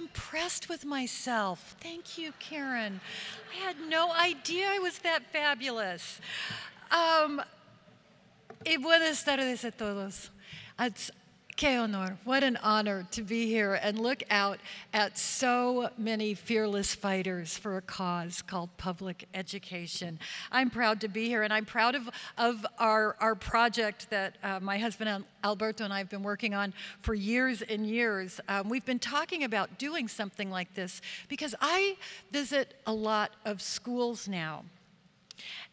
impressed with myself. Thank you, Karen. I had no idea I was that fabulous. Y buenas tardes a todos. Qué honor, what an honor to be here and look out at so many fearless fighters for a cause called public education. I'm proud to be here, and I'm proud of our project that my husband Alberto and I have been working on for years and years. We've been talking about doing something like this because I visit a lot of schools now.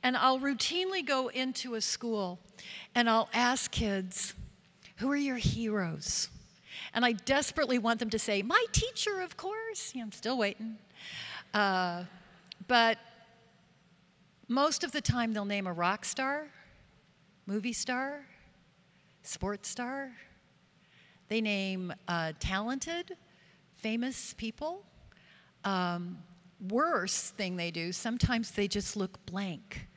And I'll routinely go into a school and I'll ask kids, who are your heroes? And I desperately want them to say, my teacher, of course. I'm still waiting. But most of the time they'll name a rock star, movie star, sports star. They name talented, famous people. Worst thing they do, sometimes they just look blank,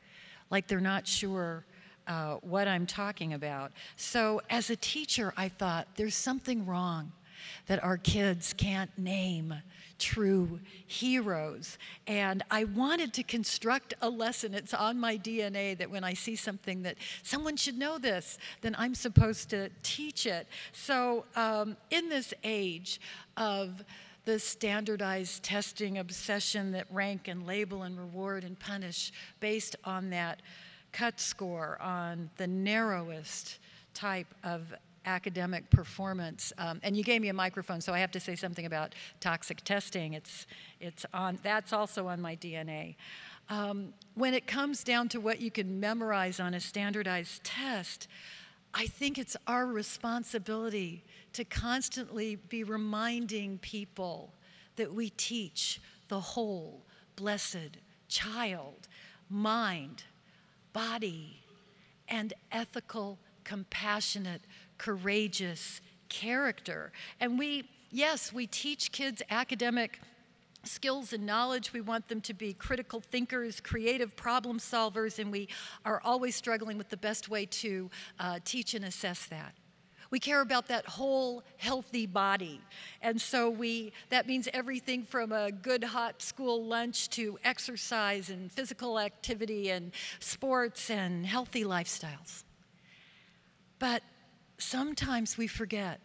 like they're not sure what I'm talking about. So as a teacher, I thought there's something wrong that our kids can't name true heroes. And I wanted to construct a lesson. It's on my DNA that when I see something that someone should know this, then I'm supposed to teach it. So in this age of the standardized testing obsession that rank and label and reward and punish based on that cut score, on the narrowest type of academic performance. And you gave me a microphone, so I have to say something about toxic testing. That's also on my DNA. When it comes down to what you can memorize on a standardized test, I think it's our responsibility to constantly be reminding people that we teach the whole blessed child, mind, body, and ethical, compassionate, courageous character. And yes, we teach kids academic skills and knowledge. We want them to be critical thinkers, creative problem solvers, and we are always struggling with the best way to teach and assess that. We care about that whole healthy body. And so that means everything from a good hot school lunch to exercise and physical activity and sports and healthy lifestyles. But sometimes we forget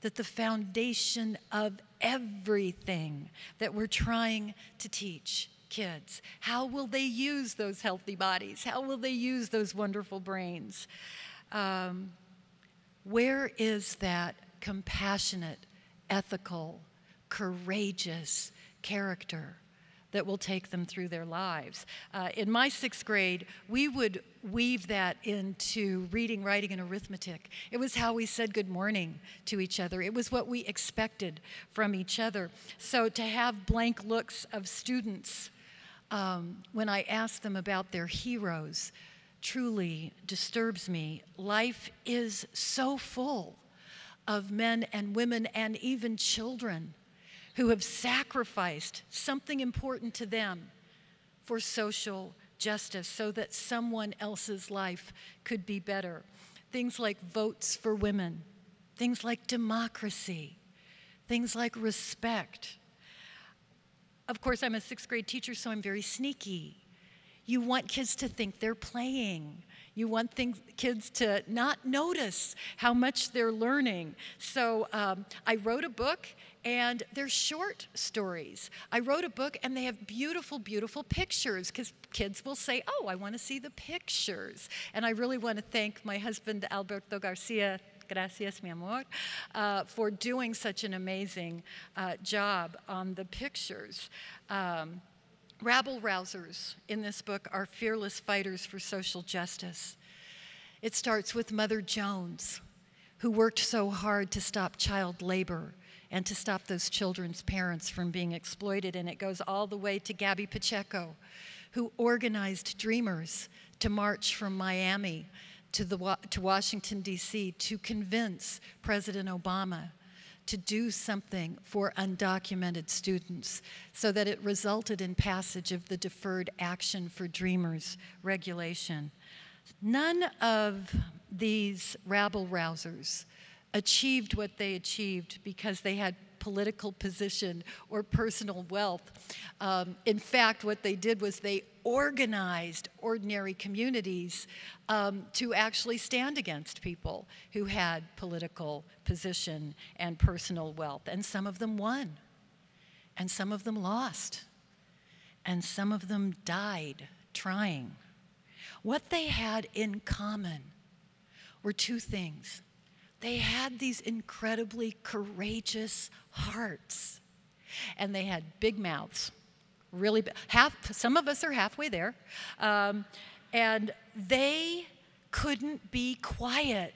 that the foundation of everything that we're trying to teach kids, how will they use those healthy bodies? How will they use those wonderful brains? Where is that compassionate, ethical, courageous character that will take them through their lives? In my 6th grade, we would weave that into reading, writing, and arithmetic. It was how we said good morning to each other. It was what we expected from each other. So to have blank looks of students when I ask them about their heroes truly disturbs me. Life is so full of men and women and even children who have sacrificed something important to them for social justice so that someone else's life could be better. Things like votes for women, things like democracy, things like respect. Of course, I'm a 6th grade teacher, so I'm very sneaky. You want kids to think they're playing. You want kids to not notice how much they're learning. So I wrote a book, and they're short stories. I wrote a book, and they have beautiful, beautiful pictures, because kids will say, oh, I want to see the pictures. And I really want to thank my husband, Alberto Garcia, gracias, mi amor, for doing such an amazing job on the pictures. Rabble Rousers in this book are fearless fighters for social justice. It starts with Mother Jones, who worked so hard to stop child labor and to stop those children's parents from being exploited. And it goes all the way to Gabby Pacheco, who organized Dreamers to march from Miami to Washington, D.C. to convince President Obama to do something for undocumented students so that it resulted in passage of the Deferred Action for Dreamers regulation. None of these rabble rousers achieved what they achieved because they had political position or personal wealth. In fact, what they did was they organized ordinary communities to actually stand against people who had political position and personal wealth. And some of them won, and some of them lost, and some of them died trying. What they had in common were two things. They had these incredibly courageous hearts, and they had big mouths, really big. Some of us are halfway there, and they couldn't be quiet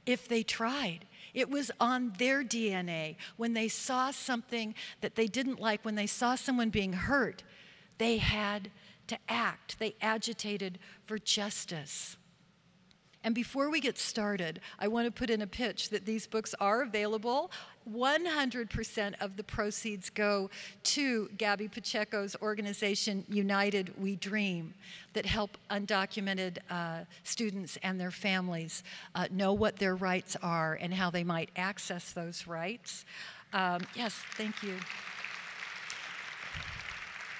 if they tried. It was on their DNA. When they saw something that they didn't like, when they saw someone being hurt, they had to act. They agitated for justice. And before we get started, I want to put in a pitch that these books are available. 100% of the proceeds go to Gabby Pacheco's organization, United We Dream, that help undocumented students and their families know what their rights are and how they might access those rights. Yes, thank you.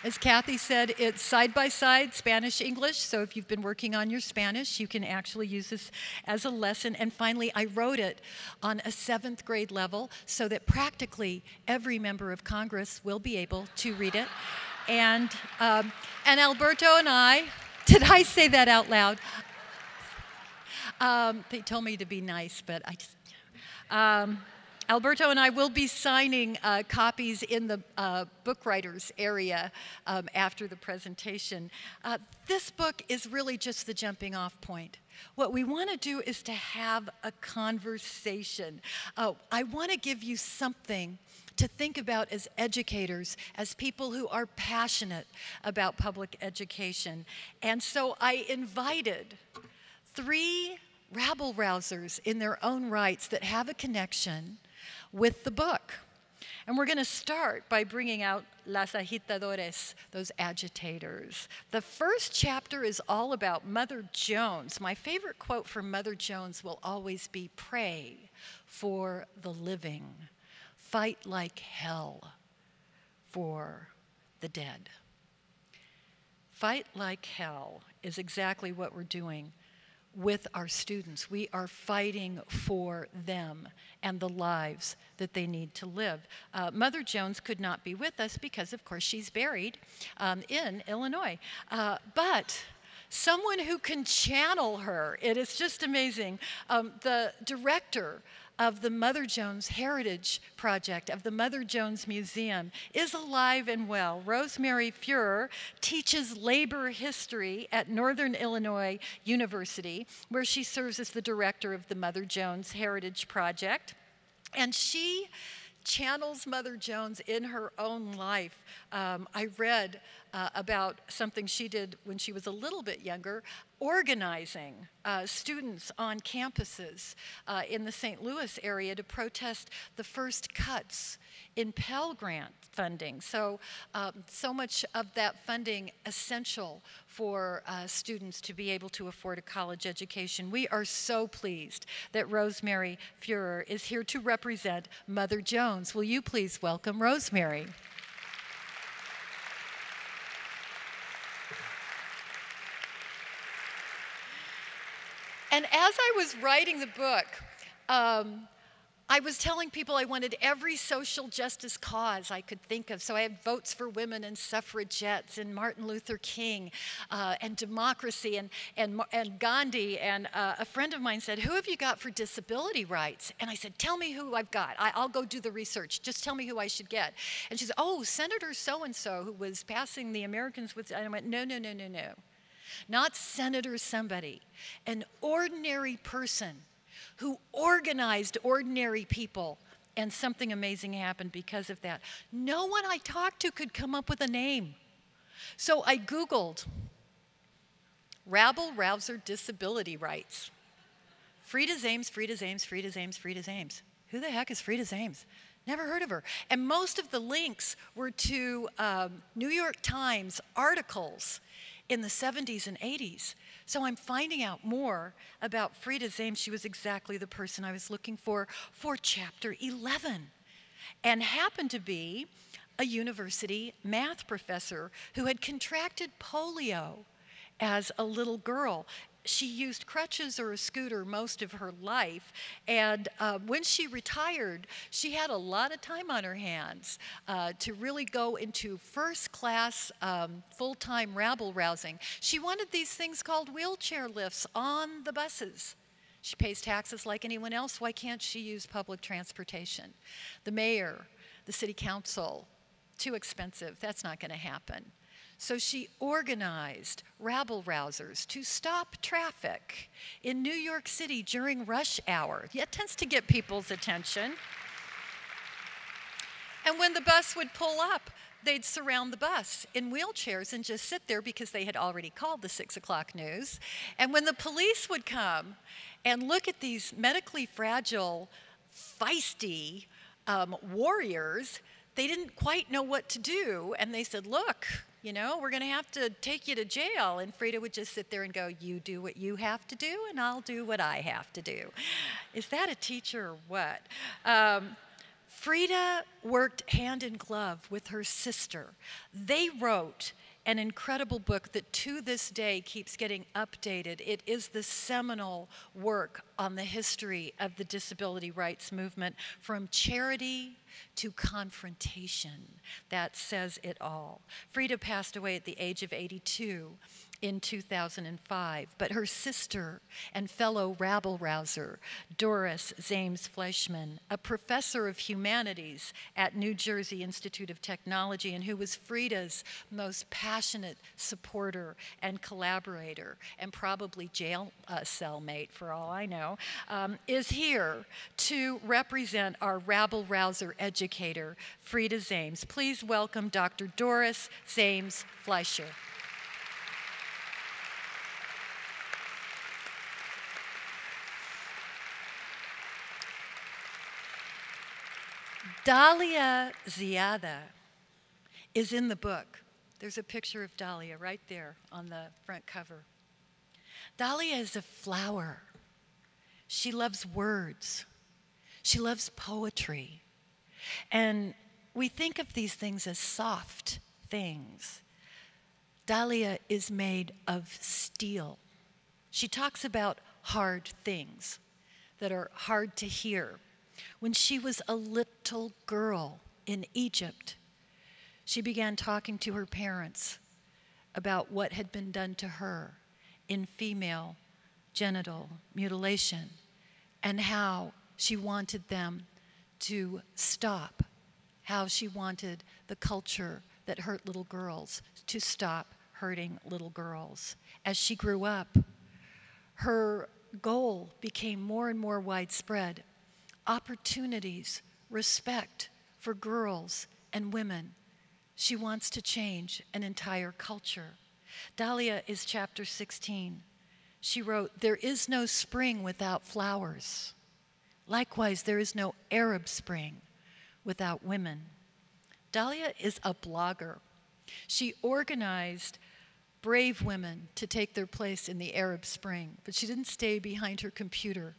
As Kathy said, it's side-by-side Spanish-English, so if you've been working on your Spanish, you can actually use this as a lesson. And finally, I wrote it on a 7th grade level so that practically every member of Congress will be able to read it. And Alberto and I, did I say that out loud? They told me to be nice, but I just... Alberto and I will be signing copies in the book writers area after the presentation. This book is really just the jumping off point. What we want to do is to have a conversation. I want to give you something to think about as educators, as people who are passionate about public education. And so I invited 3 rabble rousers in their own rights that have a connection with the book. And we're going to start by bringing out las agitadores, those agitators. The first chapter is all about Mother Jones. My favorite quote from Mother Jones will always be, "Pray for the living. Fight like hell for the dead." Fight like hell is exactly what we're doing with our students. We are fighting for them and the lives that they need to live. Mother Jones could not be with us because, of course, she's buried in Illinois. But someone who can channel her, it is just amazing. The director of the Mother Jones Heritage Project, of the Mother Jones Museum, is alive and well. Rosemary Fuhrer teaches labor history at Northern Illinois University, where she serves as the director of the Mother Jones Heritage Project. And she channels Mother Jones in her own life. I read about something she did when she was a little bit younger, organizing students on campuses in the St. Louis area to protest the first cuts in Pell Grant funding. So, so much of that funding essential for students to be able to afford a college education. We are so pleased that Rosemary Fuhrer is here to represent Mother Jones. Will you please welcome Rosemary? And as I was writing the book, I was telling people I wanted every social justice cause I could think of. So I had votes for women and suffragettes and Martin Luther King and democracy and Gandhi. And a friend of mine said, "Who have you got for disability rights?" And I said, "Tell me who I've got. I'll go do the research. Just tell me who I should get." And she said, "Oh, Senator so-and-so who was passing the Americans with..." And I went, no. Not Senator somebody, an ordinary person who organized ordinary people, and something amazing happened because of that. No one I talked to could come up with a name. So I Googled Rabble Rouser disability rights. Frida Zames, Frida Zames, Frida Zames, Frida Zames. Who the heck is Frida Zames? Never heard of her. And most of the links were to New York Times articles in the 70s and 80s. So I'm finding out more about Frida Zames. She was exactly the person I was looking for Chapter 11. and happened to be a university math professor who had contracted polio as a little girl. She used crutches or a scooter most of her life, and when she retired, she had a lot of time on her hands to really go into first-class, full-time rabble rousing. She wanted these things called wheelchair lifts on the buses. She pays taxes like anyone else. Why can't she use public transportation? The mayor, the city council, too expensive. That's not going to happen. So she organized rabble rousers to stop traffic in New York City during rush hour. Yeah, it tends to get people's attention. And when the bus would pull up, they'd surround the bus in wheelchairs and just sit there because they had already called the 6 o'clock news. And when the police would come and look at these medically fragile, feisty warriors, they didn't quite know what to do. And they said, look, you know, we're going to have to take you to jail. And Frida would just sit there and go, you do what you have to do, and I'll do what I have to do. Is that a teacher or what? Frida worked hand in glove with her sister. They wrote an incredible book that to this day keeps getting updated. It is the seminal work on the history of the disability rights movement, from charity to confrontation. That says it all. Frida passed away at the age of 82 in 2005, but her sister and fellow rabble rouser, Doris Zames Fleischman, a professor of humanities at New Jersey Institute of Technology and who was Frida's most passionate supporter and collaborator, and probably jail cellmate for all I know, is here to represent our rabble rouser educator, Frida Zames. Please welcome Dr. Doris Zames Fleischer. Dalia Ziada is in the book. There's a picture of Dalia right there on the front cover. Dalia is a flower. She loves words. She loves poetry. And we think of these things as soft things. Dalia is made of steel. She talks about hard things that are hard to hear. When she was a little girl in Egypt, she began talking to her parents about what had been done to her in female genital mutilation and how she wanted them to stop, how she wanted the culture that hurt little girls to stop hurting little girls. As she grew up, her goal became more and more widespread. Opportunities, respect for girls and women. She wants to change an entire culture. Dalia is chapter 16. She wrote, "There is no spring without flowers. Likewise, there is no Arab Spring without women." Dalia is a blogger. She organized brave women to take their place in the Arab Spring, but she didn't stay behind her computer.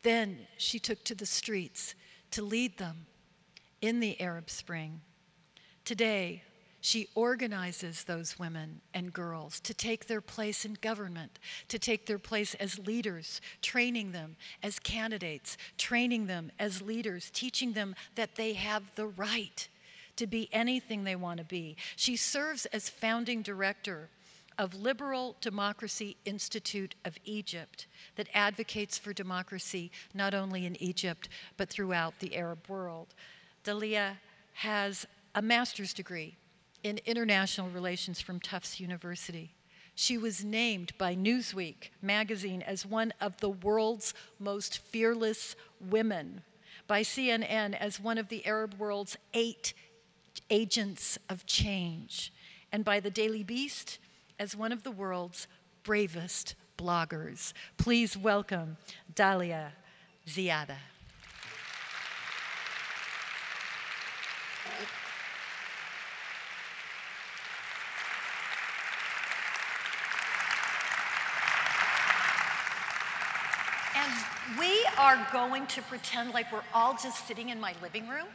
Then she took to the streets to lead them in the Arab Spring. Today, she organizes those women and girls to take their place in government, to take their place as leaders, training them as candidates, training them as leaders, teaching them that they have the right to be anything they want to be. She serves as founding director of Liberal Democracy Institute of Egypt that advocates for democracy not only in Egypt but throughout the Arab world. Dalia has a master's degree in international relations from Tufts University. She was named by Newsweek magazine as one of the world's most fearless women, by CNN as one of the Arab world's 8 agents of change, and by the Daily Beast as one of the world's bravest bloggers. Please welcome Dalia Ziada. And we are going to pretend like we're all just sitting in my living room.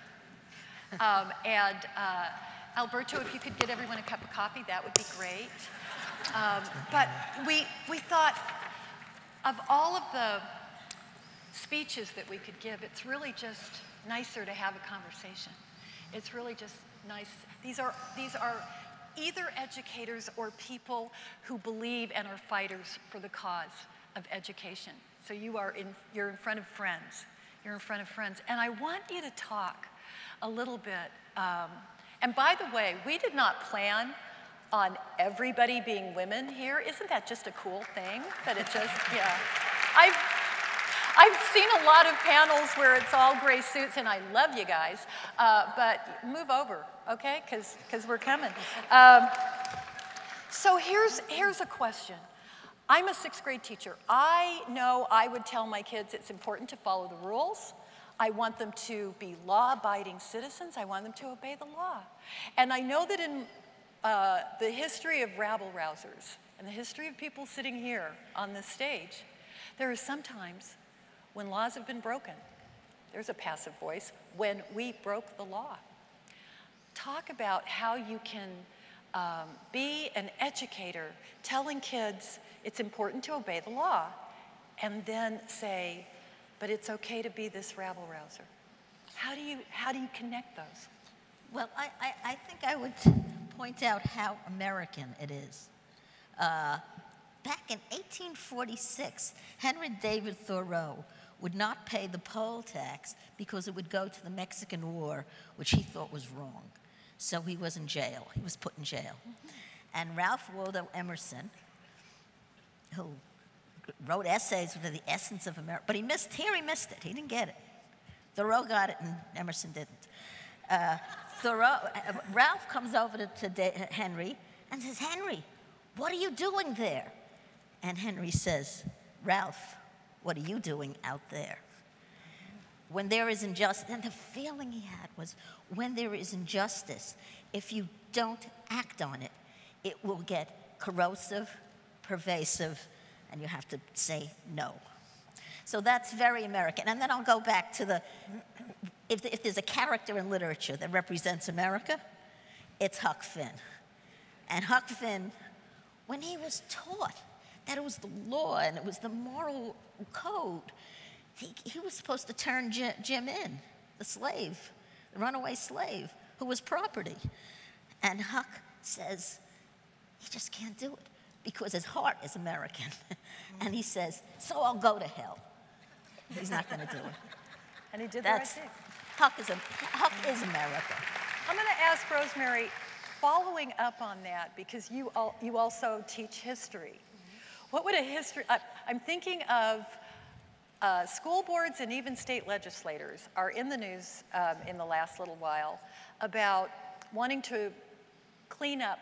Alberto, if you could get everyone a cup of coffee, that would be great. But we thought of all of the speeches that we could give, it's really just nicer to have a conversation. It's really just nice. These are either educators or people who believe and are fighters for the cause of education. So you're in front of friends. You're in front of friends. And I want you to talk a little bit. And by the way, we did not plan on everybody being women here. Isn't that just a cool thing? That it just, yeah. I've seen a lot of panels where it's all gray suits, and I love you guys, but move over, okay? Because we're coming. So here's a question. I'm a 6th grade teacher. I know I would tell my kids it's important to follow the rules. I want them to be law-abiding citizens. I want them to obey the law. And I know that in the history of rabble rousers and the history of people sitting here on this stage, there are some times when laws have been broken. There's a passive voice when we broke the law. Talk about how you can be an educator telling kids it's important to obey the law, and then say, but it's okay to be this rabble rouser. How do you connect those? Well, I think I would point out how American it is. Back in 1846, Henry David Thoreau would not pay the poll tax because it would go to the Mexican War, which he thought was wrong. So he was in jail. He was put in jail. Mm-hmm. And Ralph Waldo Emerson, who wrote essays with the essence of America, but he missed it. He didn't get it. Thoreau got it and Emerson didn't. Ralph comes over to Henry and says, Henry, what are you doing there? And Henry says, Ralph, what are you doing out there? When there is injustice, and the feeling he had was, when there is injustice, if you don't act on it, it will get corrosive, pervasive, and you have to say no. So that's very American. And then I'll go back to if there's a character in literature that represents America, it's Huck Finn. And Huck Finn, when he was taught that it was the law and it was the moral code, he was supposed to turn Jim in, the slave, the runaway slave, who was property. And Huck says, he just can't do it because his heart is American. And he says, so I'll go to hell. He's not going to do it. And he did the right thing. Huck is America. I'm going to ask Rosemary, following up on that, because you also teach history. What would a history, I'm thinking of school boards and even state legislators are in the news in the last little while about wanting to clean up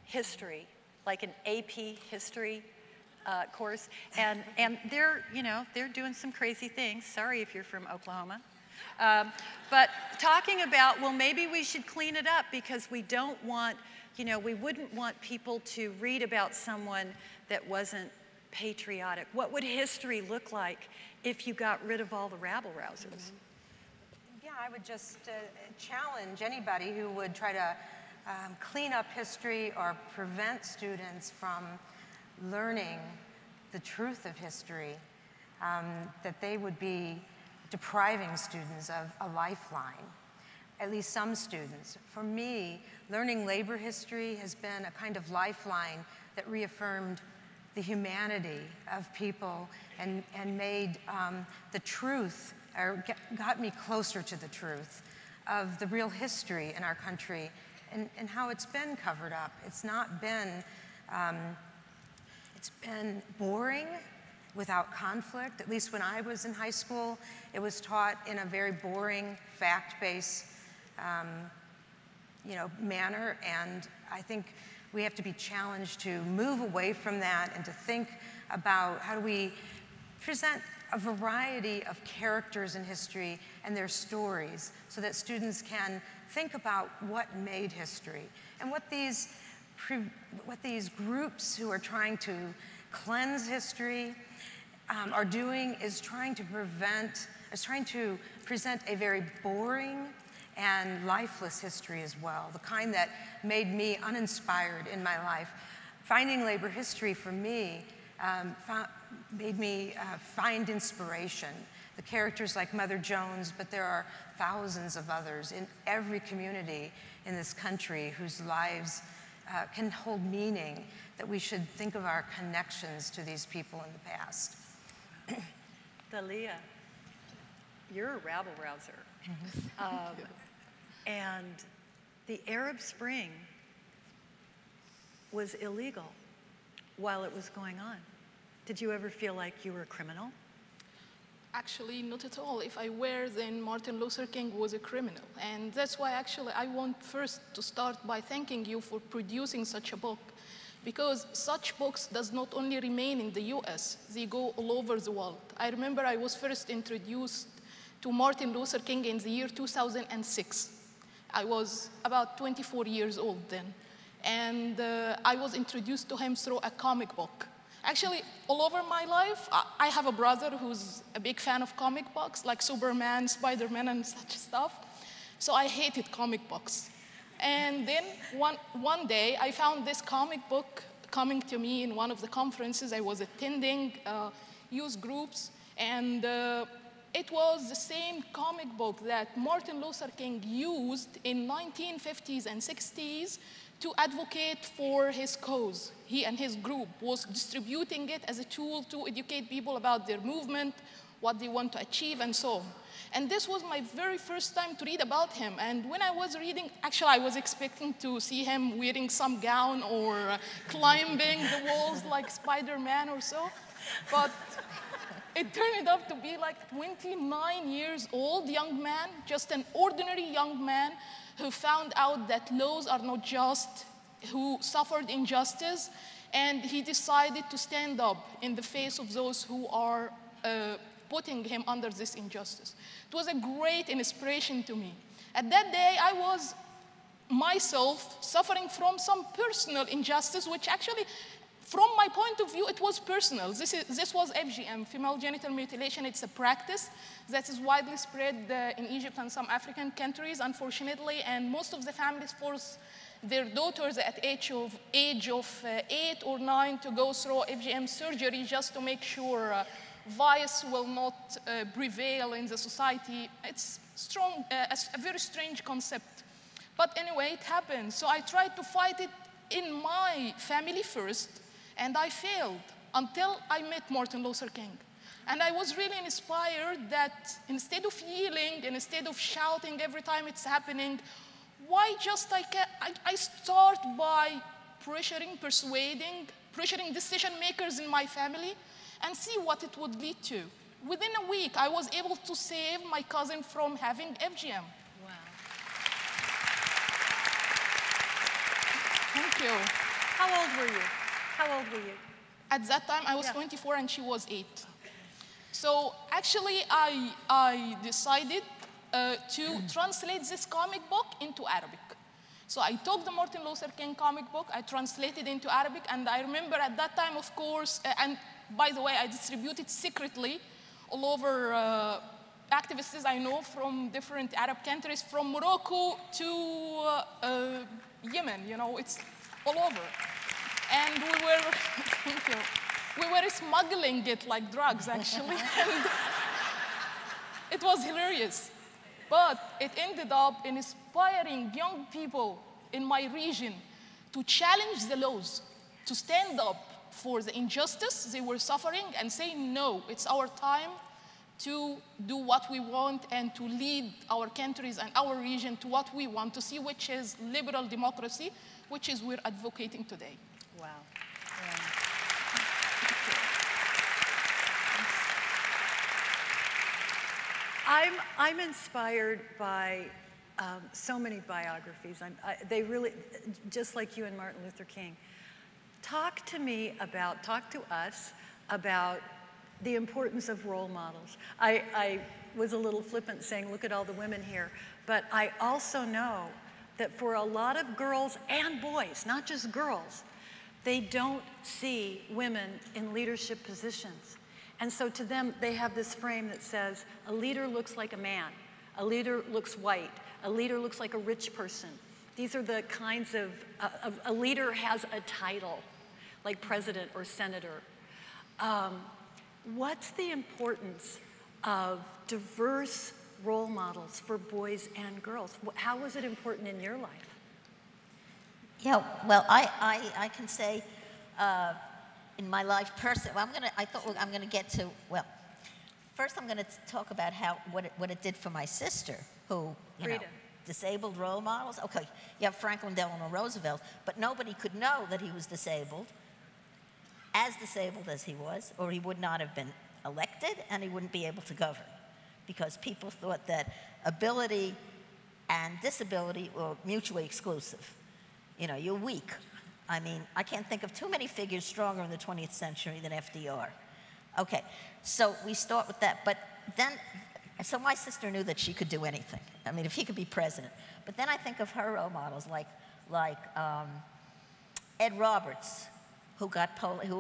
history, like an AP history course, and they're doing some crazy things. Sorry if you're from Oklahoma, but talking about, well, maybe we should clean it up because we don't want, we wouldn't want people to read about someone that wasn't patriotic. What would history look like if you got rid of all the rabble rousers? Mm-hmm. Yeah, I would just challenge anybody who would try to clean up history or prevent students from learning the truth of history, that they would be depriving students of a lifeline, at least some students. For me, learning labor history has been a kind of lifeline that reaffirmed the humanity of people and made the truth, or got me closer to the truth of the real history in our country and how it's been covered up. It's not been, it's been boring without conflict. At least when I was in high school, it was taught in a very boring, fact-based manner, and I think we have to be challenged to move away from that and to think about how do we present a variety of characters in history and their stories so that students can think about what made history. And what these groups who are trying to cleanse history are doing is trying to present a very boring and lifeless history as well, the kind that made me uninspired in my life. Finding labor history for me made me find inspiration. The characters like Mother Jones, but there are thousands of others in every community in this country whose lives can hold meaning, that we should think of our connections to these people in the past. Dalia, you're a rabble rouser. And the Arab Spring was illegal while it was going on. Did you ever feel like you were a criminal? Actually, not at all. If I were, then Martin Luther King was a criminal. And that's why actually I want first to start by thanking you for producing such a book, because such books does not only remain in the US, they go all over the world. I remember I was first introduced to Martin Luther King in the year 2006. I was about 24 years old then. And I was introduced to him through a comic book. Actually, all over my life, I have a brother who's a big fan of comic books, like Superman, Spider-Man, and such stuff. So I hated comic books. And then one day, I found this comic book coming to me in one of the conferences I was attending, youth groups, and it was the same comic book that Martin Luther King used in 1950s and 60s to advocate for his cause. He and his group was distributing it as a tool to educate people about their movement, what they want to achieve, and so on. And this was my very first time to read about him. And when I was reading, actually I was expecting to see him wearing some gown or climbing the walls like Spider-Man or so. But it turned out to be like 29 years old young man, just an ordinary young man who found out that laws are not just, who suffered injustice, and he decided to stand up in the face of those who are putting him under this injustice. It was a great inspiration to me. At that day, I was myself suffering from some personal injustice, which actually, from my point of view, it was personal. This was FGM, female genital mutilation. It's a practice that is widely spread in Egypt and some African countries, unfortunately, and most of the families force their daughters at age of 8 or 9 to go through FGM surgery just to make sure vice will not prevail in the society. It's strong, a very strange concept. But anyway, it happened. So I tried to fight it in my family first, and I failed until I met Martin Luther King. And I was really inspired that instead of yelling and instead of shouting every time it's happening, why just I start by pressuring decision makers in my family and see what it would lead to. Within a week, I was able to save my cousin from having FGM. Wow. Thank you. How old were you? How old were you? At that time, I was 24 and she was 8. So actually, I decided to translate this comic book into Arabic. So I took the Martin Luther King comic book, I translated into Arabic, and I remember at that time, of course, and by the way, I distributed secretly all over activists I know from different Arab countries, from Morocco to Yemen, you know, it's all over. And we were smuggling it like drugs, actually. And it was hilarious. But it ended up inspiring young people in my region to challenge the laws, to stand up for the injustice they were suffering and say, no, it's our time to do what we want and to lead our countries and our region to what we want to see, which is liberal democracy, which is we're advocating today. Wow. Yeah. I'm inspired by so many biographies. They really, just like you and Martin Luther King. Talk to us about the importance of role models. I was a little flippant saying, look at all the women here, but I also know that for a lot of girls and boys, not just girls, they don't see women in leadership positions. And so to them, they have this frame that says, a leader looks like a man. A leader looks white. A leader looks like a rich person. These are the kinds of, a leader has a title, like president or senator. What's the importance of diverse role models for boys and girls? How was it important in your life? Yeah, well, I can say in my life personally, well, I thought I'm going to get to, well, first I'm going to talk about what it did for my sister, who, you know, disabled role models. Okay, you have Franklin Delano Roosevelt, but nobody could know that he was disabled as he was, or he would not have been elected, and he wouldn't be able to govern, because people thought that ability and disability were mutually exclusive. You know, you're weak. I mean, I can't think of too many figures stronger in the 20th century than FDR. Okay, so we start with that. But then, so my sister knew that she could do anything. I mean, if he could be president. But then I think of her role models like Ed Roberts, who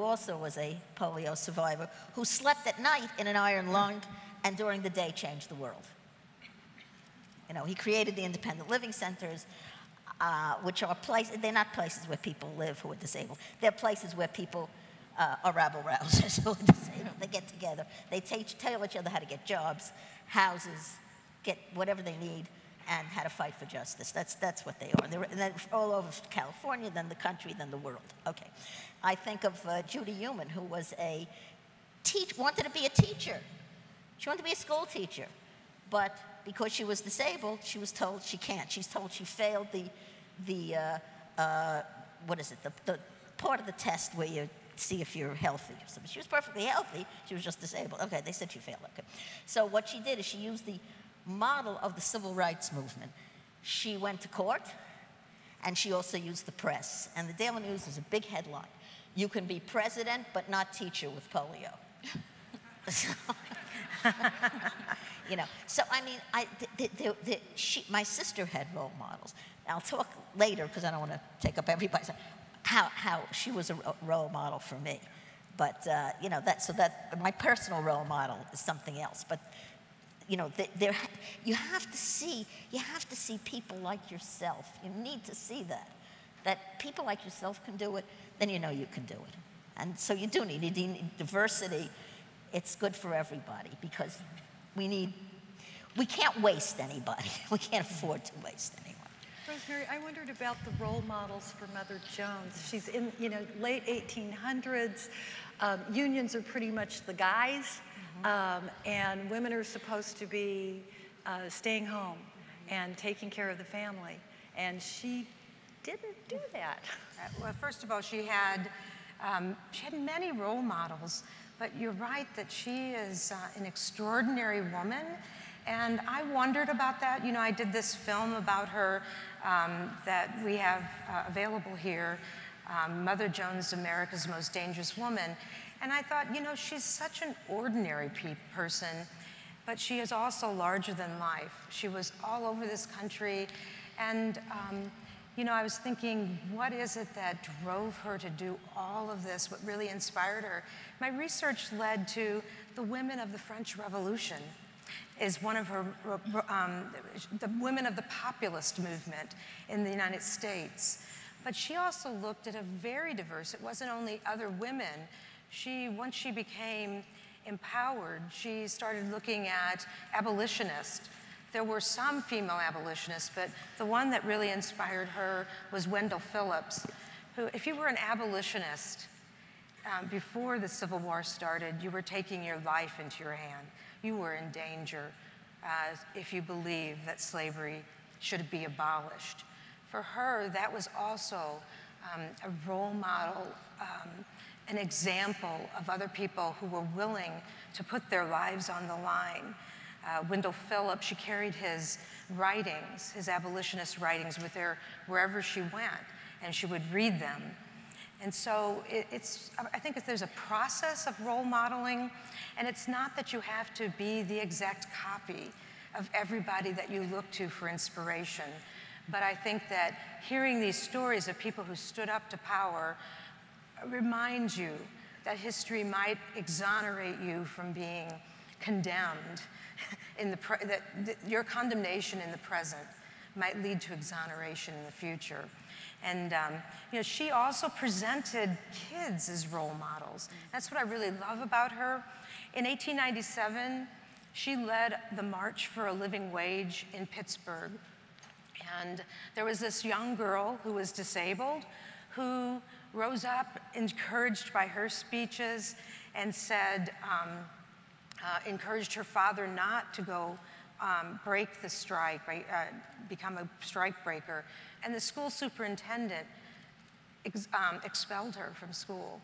also was a polio survivor, who slept at night in an iron lung and during the day changed the world. You know, he created the independent living centers, which are places, they're not places where people live who are disabled. They're places where people are rabble rousers who are disabled. They get together. They tell each other how to get jobs, houses, get whatever they need, and how to fight for justice. That's what they are. And they're all over California, then the country, then the world. Okay. I think of Judy Heumann, who was wanted to be a teacher. She wanted to be a school teacher. But because she was disabled, she was told she can't. She's told she failed the part of the test where you see if you're healthy. So she was perfectly healthy. She was just disabled. Okay, they said she failed. Okay. So what she did is she used the model of the civil rights movement. She went to court, and she also used the press. And the Daily News is a big headline. You can be president, but not teacher with polio. You know, so I mean, my sister had role models. I'll talk later because I don't want to take up everybody's time. How she was a role model for me, but you know, my personal role model is something else. But you know, you have to see people like yourself. You need to see that people like yourself can do it. Then you know you can do it. And so you need diversity. It's good for everybody because we can't waste anybody. We can't afford to waste anyone. Rosemary, I wondered about the role models for Mother Jones. She's in, you know, late 1800s. Unions are pretty much the guys, and women are supposed to be staying home and taking care of the family. And she didn't do that. Well, first of all, she had many role models, but you're right that she is an extraordinary woman. And I wondered about that. You know, I did this film about her that we have available here, Mother Jones, America's Most Dangerous Woman. And I thought, you know, she's such an ordinary person, but she is also larger than life. She was all over this country. And, you know, I was thinking, what is it that drove her to do all of this? What really inspired her? My research led to the women of the French Revolution. Is one of her, the women of the populist movement in the United States. But she also looked at a very diverse, it wasn't only other women. Once she became empowered, she started looking at abolitionists. There were some female abolitionists, but the one that really inspired her was Wendell Phillips, who, if you were an abolitionist, before the Civil War started, you were taking your life into your hand. You were in danger if you believed that slavery should be abolished. For her, that was also a role model, an example of other people who were willing to put their lives on the line. Wendell Phillips, she carried his writings, his abolitionist writings with her wherever she went, and she would read them. And so I think there's a process of role modeling, and it's not that you have to be the exact copy of everybody that you look to for inspiration. But I think that hearing these stories of people who stood up to power reminds you that history might exonerate you from being condemned, that your condemnation in the present might lead to exoneration in the future. And she also presented kids as role models. That's what I really love about her. In 1897, she led the March for a Living Wage in Pittsburgh. And there was this young girl who was disabled who rose up, encouraged by her speeches, and said, encouraged her father not to go break the strike, become a strike breaker. And the school superintendent expelled her from school.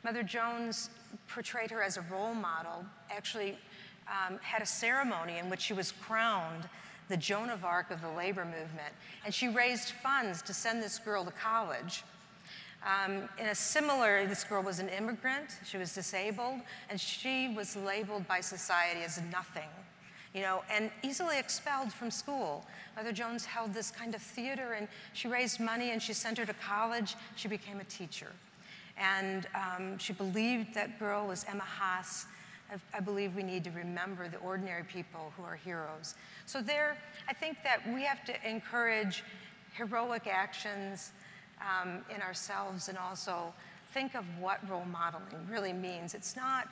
Mother Jones portrayed her as a role model, actually had a ceremony in which she was crowned the Joan of Arc of the labor movement. And she raised funds to send this girl to college. This girl was an immigrant, she was disabled, and she was labeled by society as nothing, and easily expelled from school. Mother Jones held this kind of theater, and she raised money, and she sent her to college. She became a teacher. And she believed that girl was Emma Haas. I believe we need to remember the ordinary people who are heroes. So I think that we have to encourage heroic actions in ourselves, and also think of what role modeling really means. It's not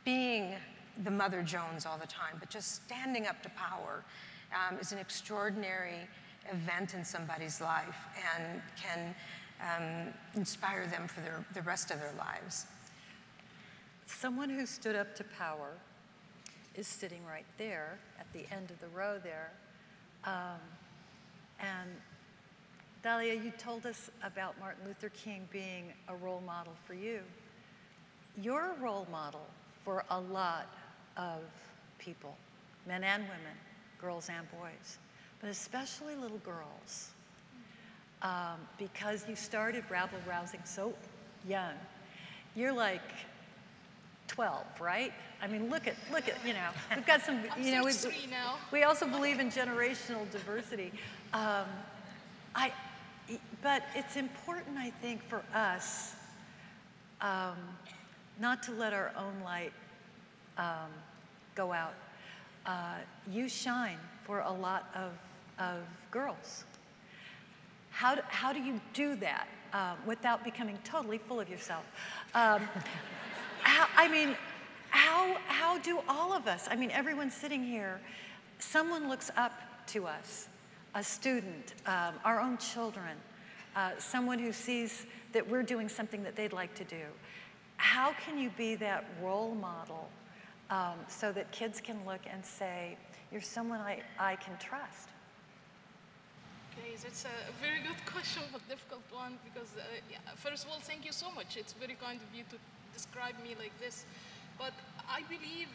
being the Mother Jones all the time, but just standing up to power is an extraordinary event in somebody's life and can inspire them for the rest of their lives. Someone who stood up to power is sitting right there at the end of the row there. And Dahlia, you told us about Martin Luther King being a role model for you. You're a role model for a lot of people, men and women, girls and boys, but especially little girls, because you started rabble rousing so young. You're like 12, right? I mean, look at we've got some, we also believe in generational diversity. But it's important, I think, for us not to let our own light go out. You shine for a lot of girls. How do you do that without becoming totally full of yourself? How do all of us, everyone sitting here, someone looks up to us, a student, our own children, someone who sees that we're doing something that they'd like to do. How can you be that role model so that kids can look and say, you're someone I can trust? Okay, that's a very good question, but difficult one, because first of all, thank you so much. It's very kind of you to describe me like this. But I believe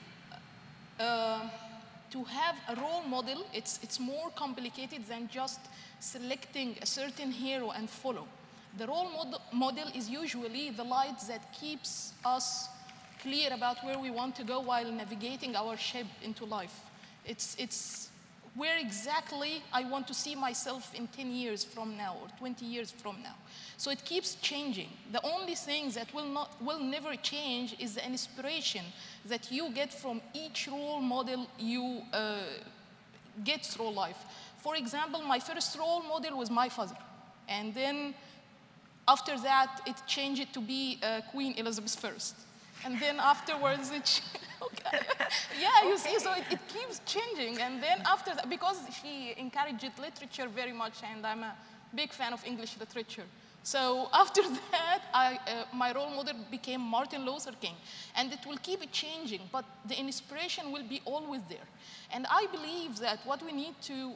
to have a role model, it's more complicated than just selecting a certain hero and follow. The role model is usually the light that keeps us clear about where we want to go while navigating our ship into life. It's where exactly I want to see myself in 10 years from now or 20 years from now. So it keeps changing. The only thing that will never change is the inspiration that you get from each role model you get through life. For example, my first role model was my father. And then after that, it changed to be Queen Elizabeth I. And then afterwards, okay. Yeah, you see, so it keeps changing. And then after that, because she encouraged literature very much, and I'm a big fan of English literature. So after that, my role model became Martin Luther King. And it will keep changing, but the inspiration will be always there. And I believe that what we need to,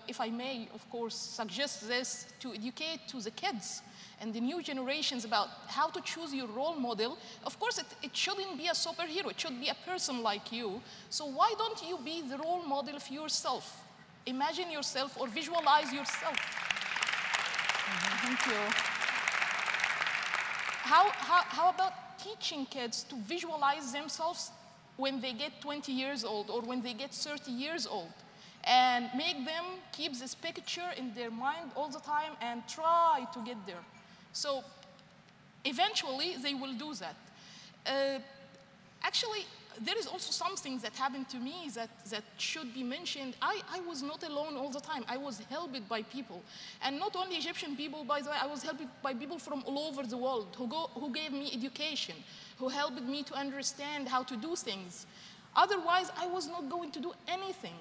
if I may, of course, suggest this, to educate to the kids and the new generations about how to choose your role model. Of course, it shouldn't be a superhero. It should be a person like you. So why don't you be the role model of yourself? Imagine yourself or visualize yourself. Thank you. How about teaching kids to visualize themselves when they get 20 years old or when they get 30 years old, and make them keep this picture in their mind all the time and try to get there? So eventually they will do that. Actually, there is also something that happened to me that should be mentioned. I was not alone all the time. I was helped by people. And not only Egyptian people, by the way, I was helped by people from all over the world who gave me education, who helped me to understand how to do things. Otherwise, I was not going to do anything.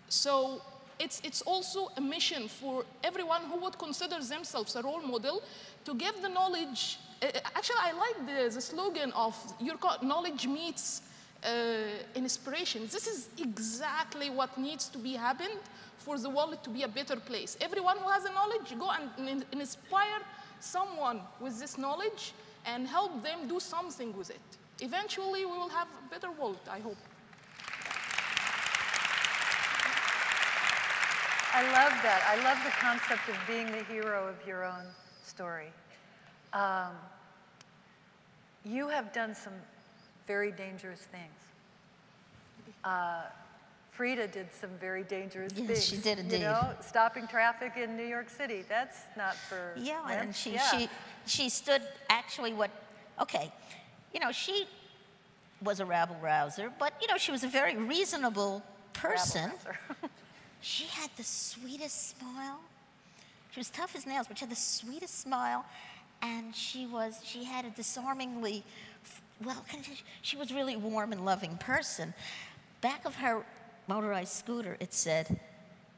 So it's also a mission for everyone who would consider themselves a role model to give the knowledge. Actually, I like the slogan of your knowledge meets inspiration. This is exactly what needs to be happened for the world to be a better place. Everyone who has a knowledge, go and inspire someone with this knowledge and help them do something with it. Eventually, we will have a better world, I hope. I love that. I love the concept of being the hero of your own story. You have done some very dangerous things. Frida did some very dangerous things. Yes, she did indeed. You know, stopping traffic in New York City. That's not for and she stood actually you know, she was a rabble rouser, but you know, she was a very reasonable person. She had the sweetest smile. She was tough as nails, but she had the sweetest smile, and she had a disarmingly, she was really warm and loving person. Back of her motorized scooter, it said,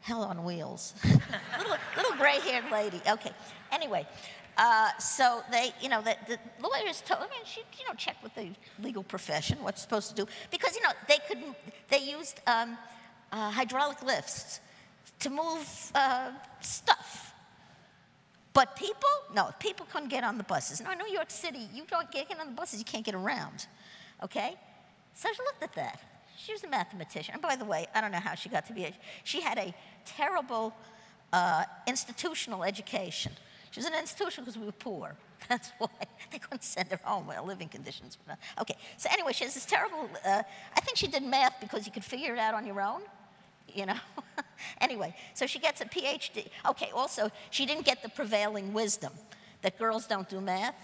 "Hell on Wheels." little gray-haired lady. Okay. Anyway, so they, you know, the lawyers told me, she, you know, checked with the legal profession what's supposed to do, because you know they used hydraulic lifts to move stuff. But people, no, people couldn't get on the buses. No, in New York City, you don't get on the buses, you can't get around, okay? So she looked at that. She was a mathematician. And by the way, I don't know how she got to be, she had a terrible institutional education. She was in an institution because we were poor. That's why they couldn't send her home. Well, living conditions were not. Okay, so anyway, she has this terrible, I think she did math because you could figure it out on your own, you know? Anyway, so she gets a PhD. Okay, also, she didn't get the prevailing wisdom that girls don't do math,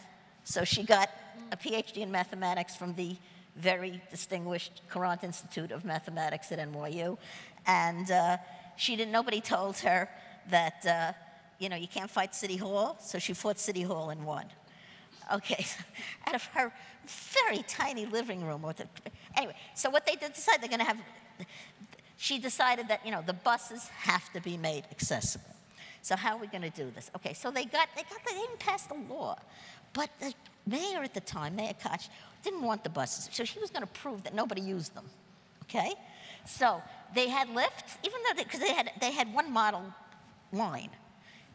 so she got a PhD in mathematics from the very distinguished Courant Institute of Mathematics at NYU, and nobody told her that, you know, you can't fight City Hall, so she fought City Hall and won. Okay, out of her very tiny living room. Anyway, so what they decided they're going to have, she decided that, you know, the buses have to be made accessible. So how are we going to do this? Okay, so they didn't pass the law, but the mayor at the time, Mayor Koch, didn't want the buses, so she was going to prove that nobody used them. Okay, so they had lifts, even though because they had one model line.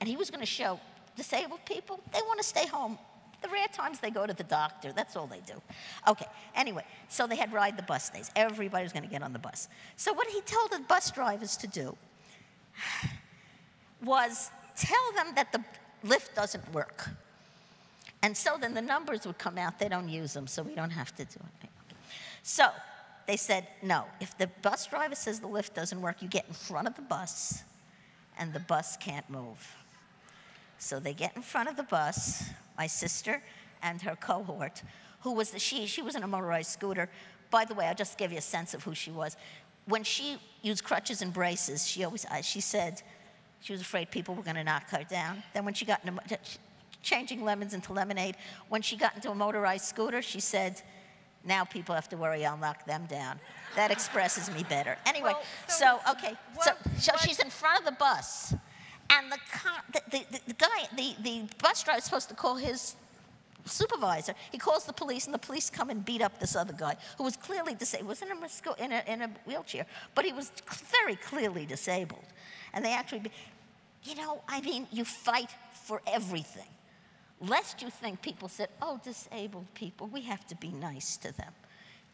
And he was going to show disabled people, they want to stay home. The rare times they go to the doctor, that's all they do. Okay, anyway, so they had ride the bus days. Everybody was going to get on the bus. So what he told the bus drivers to do was tell them that the lift doesn't work. And so then the numbers would come out, they don't use them, so we don't have to do it. So they said, no, if the bus driver says the lift doesn't work, you get in front of the bus, and the bus can't move. So they get in front of the bus, my sister and her cohort, who was she was in a motorized scooter. By the way, I'll just give you a sense of who she was. When she used crutches and braces, she said she was afraid people were going to knock her down. Then when she got into changing lemons into lemonade, when she got into a motorized scooter, she said, now people have to worry I'll knock them down. That expresses me better. Anyway, so she's in front of the bus, and the bus driver is supposed to call his supervisor. He calls the police, and the police come and beat up this other guy who was clearly disabled. He was in a wheelchair, but he was very clearly disabled. And they actually, you know, I mean, you fight for everything. Lest you think people said, oh, disabled people, we have to be nice to them.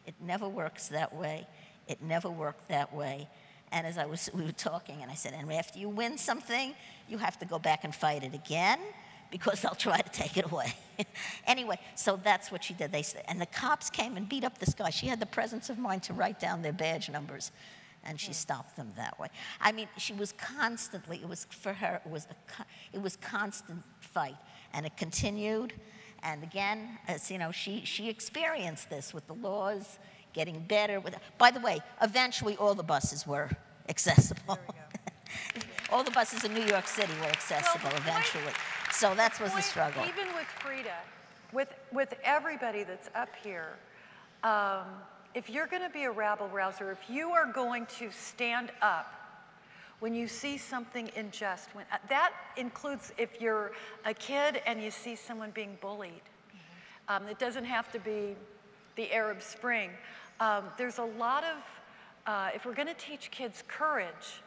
It never works that way. It never worked that way. And as we were talking, and I said, and after you win something, you have to go back and fight it again, because they'll try to take it away. Anyway, so that's what she did. And the cops came and beat up this guy. She had the presence of mind to write down their badge numbers, and she stopped them that way. I mean, she was constantly, it was, for her, it was constant fight. And it continued, and again, as you know, she experienced this with the laws getting better. By the way, eventually all the buses were accessible. All the buses in New York City were accessible eventually. So that was the struggle. Even with Frida, with everybody that's up here, if you're going to be a rabble rouser, if you are going to stand up when you see something unjust, that includes if you're a kid and you see someone being bullied. It doesn't have to be the Arab Spring. There's a lot of, if we're going to teach kids courage,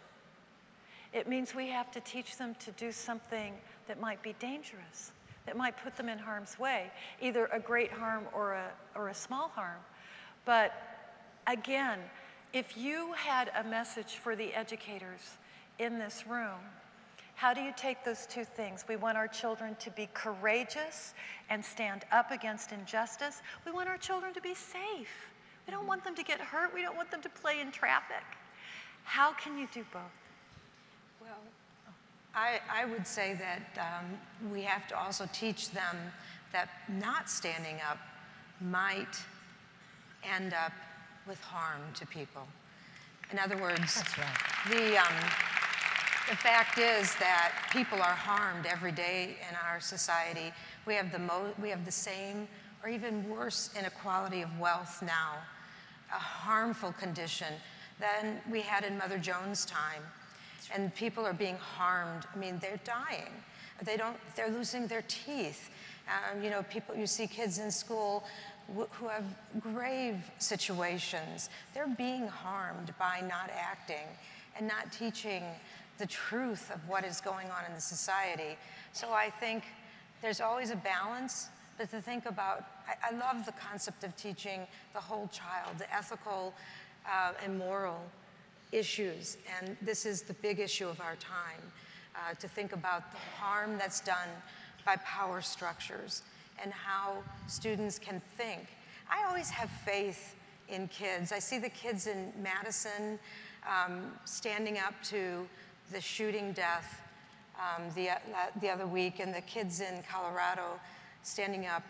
it means we have to teach them to do something that might be dangerous, that might put them in harm's way, either a great harm or a small harm. But again, if you had a message for the educators in this room, how do you take those two things? We want our children to be courageous and stand up against injustice. We want our children to be safe. We don't want them to get hurt. We don't want them to play in traffic. How can you do both? Well, I would say that we have to also teach them that not standing up might end up with harm to people. In other words, that's right. The fact is that people are harmed every day in our society. We have the same or even worse inequality of wealth now, a harmful condition than we had in Mother Jones' time. And people are being harmed. I mean, they're dying. They're losing their teeth. You know, you see kids in school who have grave situations. They're being harmed by not acting and not teaching the truth of what is going on in the society. So I think there's always a balance, but to think about, I love the concept of teaching the whole child, the ethical and moral issues, and this is the big issue of our time, to think about the harm that's done by power structures and how students can think. I always have faith in kids. I see the kids in Madison standing up to the shooting death the other week, and the kids in Colorado standing up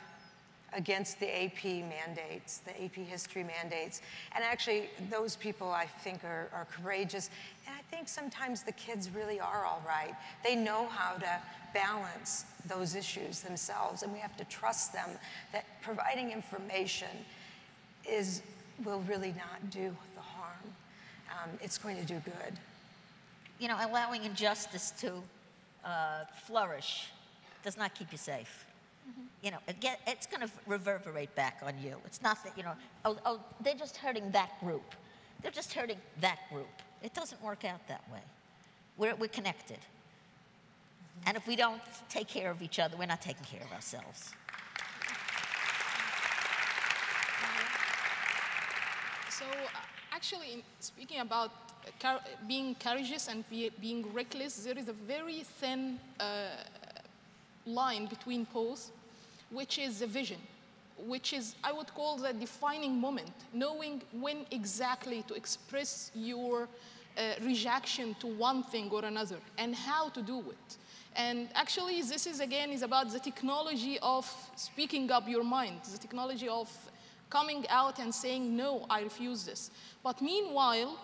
against the AP mandates, the AP history mandates. And actually, those people, I think, are courageous. And I think sometimes the kids really are all right. They know how to balance those issues themselves, and we have to trust them that providing information will really not do the harm. It's going to do good. You know, allowing injustice to flourish does not keep you safe. You know, again, it's going to reverberate back on you. It's not that, you know, oh, they're just hurting that group. They're just hurting that group. It doesn't work out that way. We're connected. And if we don't take care of each other, we're not taking care of ourselves. So actually, speaking about being courageous and being reckless, there is a very thin line between both, which is the vision, which is, I would call, the defining moment, knowing when exactly to express your rejection to one thing or another and how to do it. And actually, this is about the technology of speaking up your mind, the technology of coming out and saying, no, I refuse this. But meanwhile,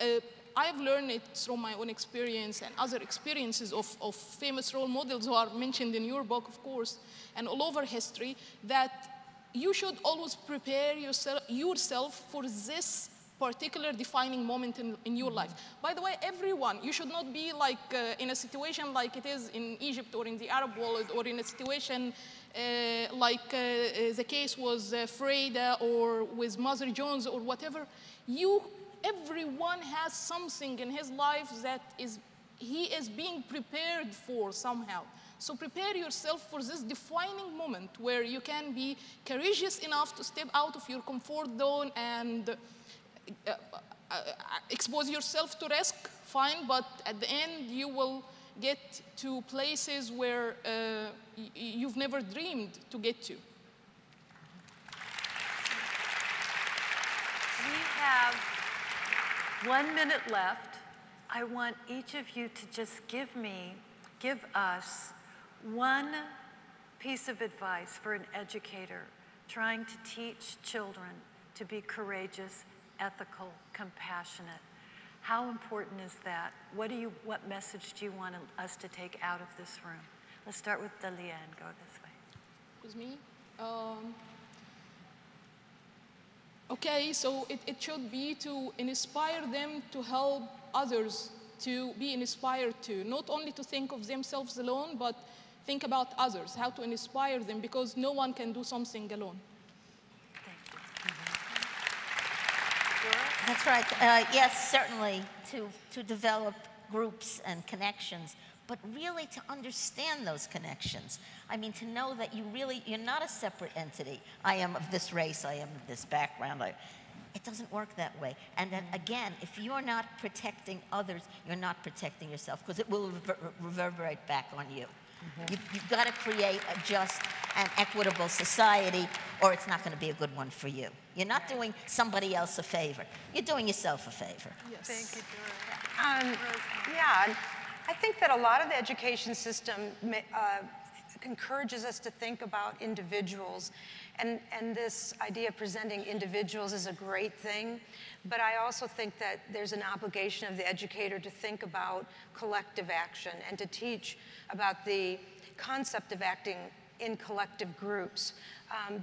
I have learned it through my own experience and other experiences of famous role models who are mentioned in your book, of course, and all over history, that you should always prepare yourself for this particular defining moment in your life. By the way, everyone, you should not be like in a situation like it is in Egypt or in the Arab world, or in a situation like the case was Freda or with Mother Jones or whatever. Everyone has something in his life that he is being prepared for somehow. So prepare yourself for this defining moment where you can be courageous enough to step out of your comfort zone and expose yourself to risk, fine, but at the end you will get to places where you've never dreamed to get to. We have 1 minute left. I want each of you to just give us one piece of advice for an educator trying to teach children to be courageous, ethical, compassionate. How important is that? What message do you want us to take out of this room? Let's start with Dalia and go this way. With me? Okay, so it should be to inspire them to help others to be inspired to, not only to think of themselves alone, but think about others, how to inspire them, because no one can do something alone. That's right. Yes, certainly to develop groups and connections, but really to understand those connections. I mean, to know that you're not a separate entity. I am of this race, I am of this background. It doesn't work that way. And then again, if you're not protecting others, you're not protecting yourself, because it will reverberate back on you. You've got to create a just and equitable society, or it's not going to be a good one for you. You're not doing somebody else a favor. You're doing yourself a favor. Yes. Thank you, Dora. Yeah, I think that a lot of the education system encourages us to think about individuals, and this idea of presenting individuals is a great thing, but I also think that there's an obligation of the educator to think about collective action and to teach about the concept of acting in collective groups,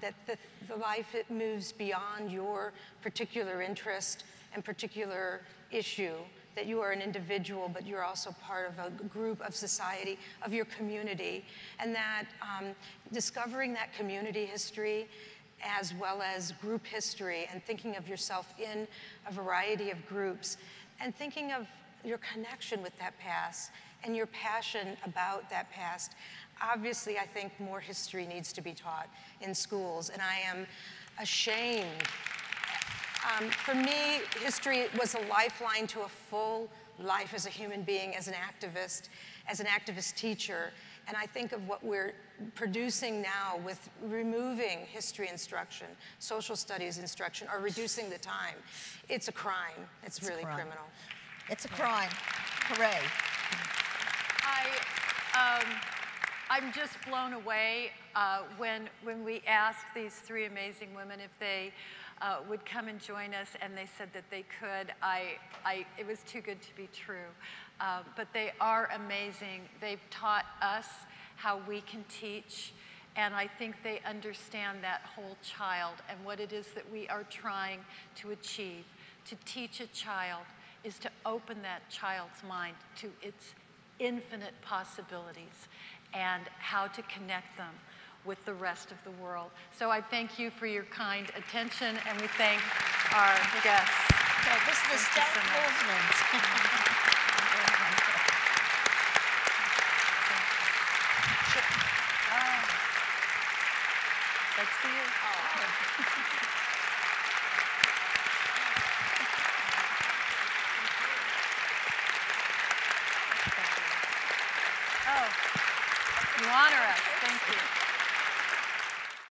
that the life, it moves beyond your particular interest and particular issue, that you are an individual, but you're also part of a group of society, of your community, and that discovering that community history as well as group history and thinking of yourself in a variety of groups and thinking of your connection with that past and your passion about that past. Obviously, I think more history needs to be taught in schools, and I am ashamed. For me, history was a lifeline to a full life as a human being, as an activist teacher. And I think of what we're producing now with removing history instruction, social studies instruction, or reducing the time. It's a crime. It's really criminal. It's a crime. Hooray. I'm just blown away when we asked these three amazing women if they would come and join us, and they said that they could. It was too good to be true. But they are amazing. They've taught us how we can teach, and I think they understand that whole child and what it is that we are trying to achieve. To teach a child is to open that child's mind to its infinite possibilities and how to connect them with the rest of the world. So I thank you for your kind attention, and we thank our guests. So this is the stealth movement. That's for you. Oh, you honor us. Thank you.